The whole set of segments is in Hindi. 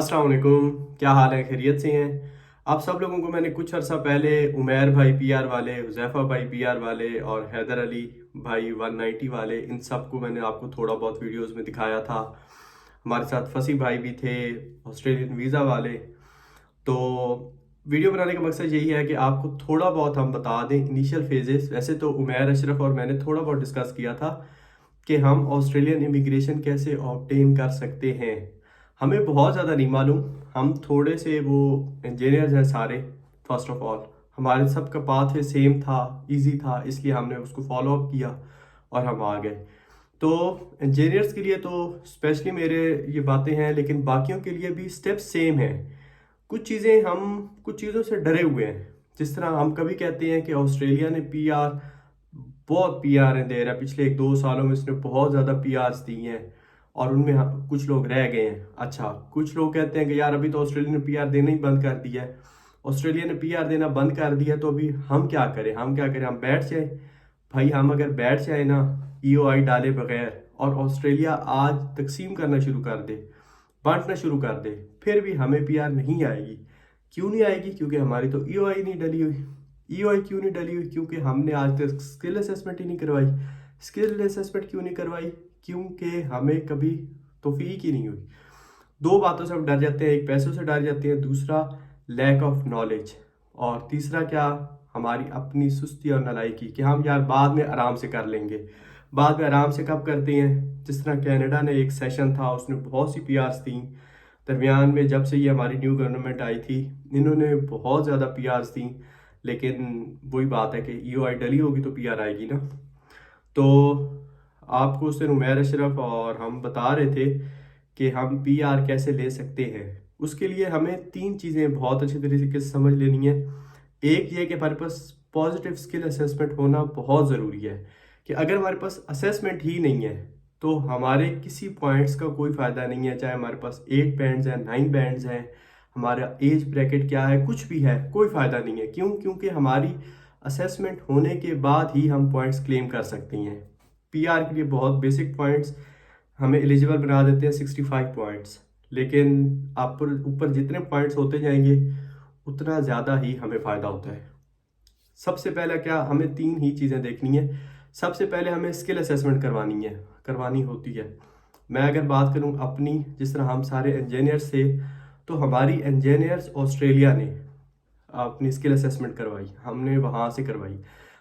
अस्सलाम वालेकुम। क्या हाल है, खैरियत से हैं आप सब लोगों को? मैंने कुछ अर्सा पहले उमैर भाई पीआर वाले, हुज़ैफा भाई पीआर वाले और हैदर अली भाई 190 वाले, इन सब को मैंने आपको थोड़ा बहुत वीडियोस में दिखाया था। हमारे साथ फसी भाई भी थे, ऑस्ट्रेलियन वीज़ा वाले। तो वीडियो बनाने का मकसद यही है कि आपको थोड़ा बहुत हम बता दें इनिशियल फेजेस। वैसे तो उमैर अशरफ और मैंने थोड़ा बहुत डिस्कस किया था कि हम ऑस्ट्रेलियन इमिग्रेशन कैसे ऑब्टेन कर सकते हैं। हमें बहुत ज़्यादा नहीं मालूम, हम थोड़े से वो इंजीनियर्स हैं सारे। फर्स्ट ऑफ ऑल हमारे सब का पाथ है सेम था, इजी था, इसलिए हमने उसको फॉलो अप किया और हम आ गए। तो इंजीनियर्स के लिए तो स्पेशली मेरे ये बातें हैं, लेकिन बाकियों के लिए भी स्टेप सेम है। कुछ चीज़ें हम कुछ चीज़ों से डरे हुए हैं। जिस तरह हम कभी कहते हैं कि ऑस्ट्रेलिया ने पीआर बहुत पीआर दे रहा है, पिछले 1-2 सालों में इसने बहुत ज़्यादा पीआर दी हैं और उनमें कुछ लोग रह गए हैं। अच्छा, कुछ लोग कहते हैं कि यार अभी तो ऑस्ट्रेलिया ने पीआर देना ही बंद कर दिया है। ऑस्ट्रेलिया ने पीआर देना बंद कर दिया तो अभी हम क्या करें, हम क्या करें, हम बैठ जाए? भाई हम अगर बैठ जाए ना ईओआई डाले बगैर, और ऑस्ट्रेलिया आज तकसीम करना शुरू कर दे, बांटना शुरू कर दे, फिर भी हमें पीआर नहीं आएगी। क्यों नहीं आएगी? क्योंकि हमारी तो ईओआई नहीं डली हुई। ईओआई क्यों नहीं डली हुई? क्योंकि हमने आज तक स्किल असेसमेंट ही नहीं करवाई। स्किल असेसमेंट क्यों नहीं करवाई? क्योंकि हमें कभी तौफीक ही नहीं हुई। दो बातों से हम डर जाते हैं, एक पैसों से डर जाते हैं, दूसरा लैक ऑफ नॉलेज, और तीसरा क्या, हमारी अपनी सुस्ती और नालायकी कि हम यार बाद में आराम से कर लेंगे। बाद में आराम से कब करते हैं? जिस तरह कनाडा ने एक सेशन था, उसने बहुत सी पीआरस दी। दरमियान में जब से ये हमारी न्यू गवर्नमेंट आई थी, इन्होंने बहुत ज़्यादा पीआरस दी, लेकिन वही बात है कि ईओआई डली होगी तो पीआर आएगी ना। तो आपको उस दिन उमैर अशरफ और हम बता रहे थे कि हम पीआर कैसे ले सकते हैं। उसके लिए हमें तीन चीज़ें बहुत अच्छी तरीके से समझ लेनी है। एक ये कि हमारे पास पॉजिटिव स्किल असेसमेंट होना बहुत ज़रूरी है, कि अगर हमारे पास असेसमेंट ही नहीं है तो हमारे किसी पॉइंट्स का कोई फ़ायदा नहीं है। चाहे हमारे पास 8 बैंड्स हैं, 9 बैंड्स हैं, हमारा एज ब्रैकेट क्या है, कुछ भी है, कोई फ़ायदा नहीं है। क्यों? क्योंकि हमारी असेसमेंट होने के बाद ही हम पॉइंट्स क्लेम कर सकते हैं। पीआर के लिए बहुत बेसिक पॉइंट्स हमें एलिजिबल बना देते हैं, 65 पॉइंट्स। लेकिन आप पर ऊपर जितने पॉइंट्स होते जाएंगे उतना ज़्यादा ही हमें फ़ायदा होता है। सबसे पहला क्या, हमें तीन ही चीज़ें देखनी है। सबसे पहले हमें स्किल असेसमेंट करवानी होती है। मैं अगर बात करूं अपनी, जिस तरह हम सारे इंजीनियर्स थे, तो हमारी इंजीनियर्स ऑस्ट्रेलिया ने अपनी स्किल असेसमेंट करवाई, हमने वहाँ से करवाई।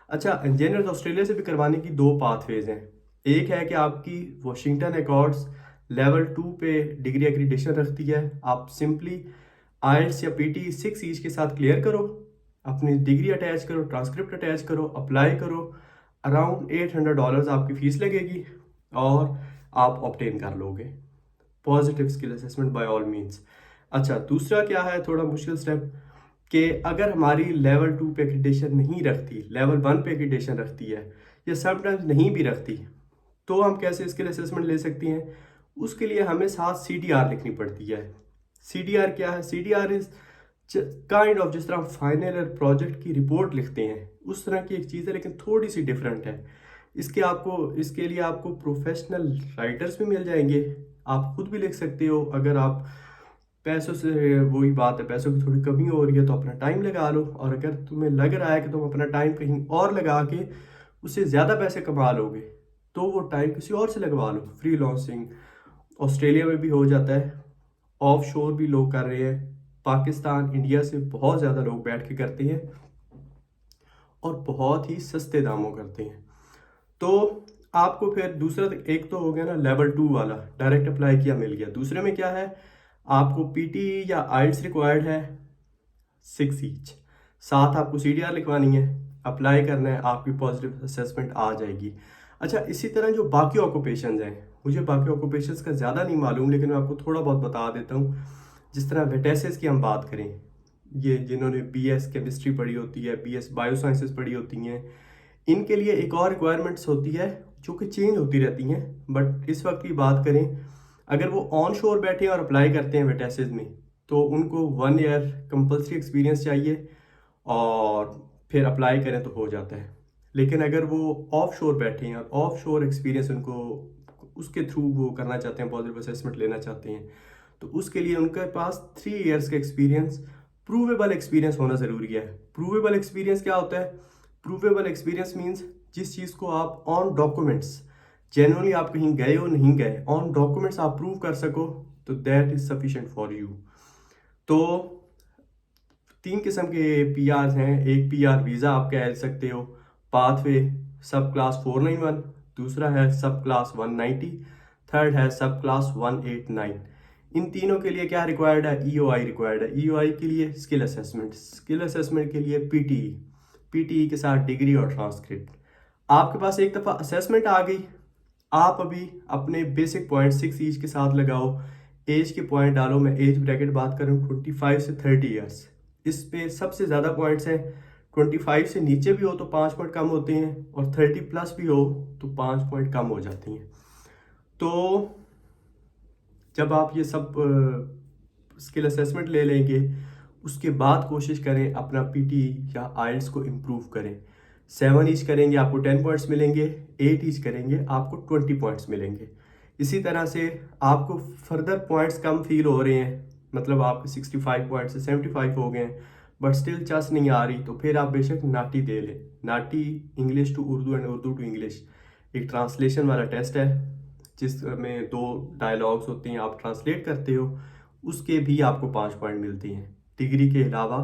अच्छा, इंजीनियर्स ऑस्ट्रेलिया से भी करवाने की दो पाथवेज हैं। एक है कि आपकी वाशिंगटन एकॉर्ड्स लेवल 2 पे डिग्री एक्रीडिटेशन रखती है। आप सिंपली आइल्स या पीटी 6 ईच के साथ क्लियर करो, अपनी डिग्री अटैच करो, ट्रांसक्रिप्ट अटैच करो, अप्लाई करो। अराउंड $800 आपकी फ़ीस लगेगी और आप ऑब्टेन कर लोगे positive skill assessment bye all means. अच्छा, दूसरा क्या है, थोड़ा मुश्किल स्टेप, कि अगर हमारी लेवल 2 पे एक्रीडिटेशन नहीं रखती, लेवल 1 पे एक्रीडिटेशन रखती है, या समटाइम्स नहीं भी रखती, तो हम कैसे स्किल असेसमेंट ले सकती हैं? उसके लिए हमें साथ सीडीआर लिखनी पड़ती है। सीडीआर क्या है? सीडीआर इज काइंड ऑफ, जिस तरह फाइनल ईयर प्रोजेक्ट की रिपोर्ट लिखते हैं उस तरह की एक चीज़ है, लेकिन थोड़ी सी डिफरेंट है। इसके लिए आपको प्रोफेशनल राइटर्स भी मिल जाएंगे। आप खुद भी लिख सकते हो। अगर आप पैसों से, वही बात है, पैसों की थोड़ी कमी हो रही है तो अपना टाइम लगा लो, और अगर तुम्हें लग रहा है कि तुम अपना टाइम कहीं और लगा के उससे ज़्यादा पैसे कमा लोगे, तो वो टाइम किसी और से लगवा लो। फ्री लॉन्सिंग ऑस्ट्रेलिया में भी हो जाता है, ऑफ शोर भी लोग कर रहे हैं। पाकिस्तान, इंडिया से बहुत ज़्यादा लोग बैठ के करते हैं और बहुत ही सस्ते दामों करते हैं। तो आपको फिर दूसरा, एक तो हो गया ना लेवल 2 वाला, डायरेक्ट अप्लाई किया मिल गया। दूसरे में क्या है, आपको पीटी या आइल्स रिक्वायर्ड है 6 ईच, साथ आपको सीडीआर लिखवानी है, अप्लाई करना है, आपकी पॉजिटिव असेसमेंट आ जाएगी। अच्छा, इसी तरह जो बाकी ऑक्यूपेशंस हैं, मुझे बाकी ऑक्यूपेशंस का ज़्यादा नहीं मालूम, लेकिन मैं आपको थोड़ा बहुत बता देता हूँ। जिस तरह वेटेसिस की हम बात करें, ये जिन्होंने बीएस केमिस्ट्री पढ़ी होती है, बीएस बायोसाइंसेस पढ़ी होती हैं, इनके लिए एक और रिक्वायरमेंट्स होती है जो कि चेंज होती रहती हैं। बट इस वक्त की बात करें, अगर वो ऑन शोर बैठे और अप्लाई करते हैं वेटेसिस में, तो उनको 1 ईयर कंपल्सरी एक्सपीरियंस चाहिए और फिर अप्लाई करें तो हो जाता है। लेकिन अगर वो ऑफ शोर बैठे हैं और ऑफ शोर एक्सपीरियंस उनको, उसके थ्रू वो करना चाहते हैं, पॉजिटिव असेसमेंट लेना चाहते हैं, तो उसके लिए उनके पास 3 इयर्स का एक्सपीरियंस, प्रूवेबल एक्सपीरियंस होना ज़रूरी है। प्रूवेबल एक्सपीरियंस क्या होता है? प्रूवेबल एक्सपीरियंस मीन्स जिस चीज़ को आप ऑन डॉक्यूमेंट्स, जेन्युइनली आप कहीं गए हो नहीं गए, ऑन डॉक्यूमेंट्स आप प्रूव कर सको, तो that is sufficient for you. तो 3 किस्म के पीआर हैं। एक पीआर वीज़ा आप कह सकते हो, पाथवे सब क्लास 491, दूसरा है सब क्लास 190, थर्ड है सब क्लास 189। इन तीनों के लिए क्या रिक्वायर्ड है? ईओआई रिक्वायर्ड है। ईओआई के लिए स्किल असेसमेंट, स्किल असेसमेंट के लिए पीटीई, पीटीई के साथ डिग्री और ट्रांसक्रिप्ट। आपके पास एक दफ़ा असेसमेंट आ गई, आप अभी अपने बेसिक पॉइंट 6 ईच के साथ लगाओ, एज के पॉइंट डालो। मैं एज ब्रैकेट बात करूँ 25 से 30 ईयर्स, इस पे सबसे ज़्यादा पॉइंट्स हैं। 25 से नीचे भी हो तो 5 पॉइंट कम होते हैं, और 30 प्लस भी हो तो 5 पॉइंट कम हो जाती हैं। तो जब आप ये सब स्किल असेसमेंट ले लेंगे, उसके बाद कोशिश करें अपना पीटी या आइल्स को इम्प्रूव करें। 7 ईच करेंगे आपको 10 पॉइंट्स मिलेंगे, 8 ईच करेंगे आपको 20 पॉइंट्स मिलेंगे। इसी तरह से आपको फर्दर पॉइंट्स कम फील हो रहे हैं, मतलब आपके 65 पॉइंट्स से 75 हो गए हैं, बट स्टिल चस नहीं आ रही, तो फिर आप बेशक नाटी दे लें। NAATI English to Urdu and Urdu to English एक ट्रांसलेशन वाला टेस्ट है, जिसमें 2 डायलॉग्स होते हैं, आप ट्रांसलेट करते हो, उसके भी आपको 5 पॉइंट मिलते हैं डिग्री के अलावा।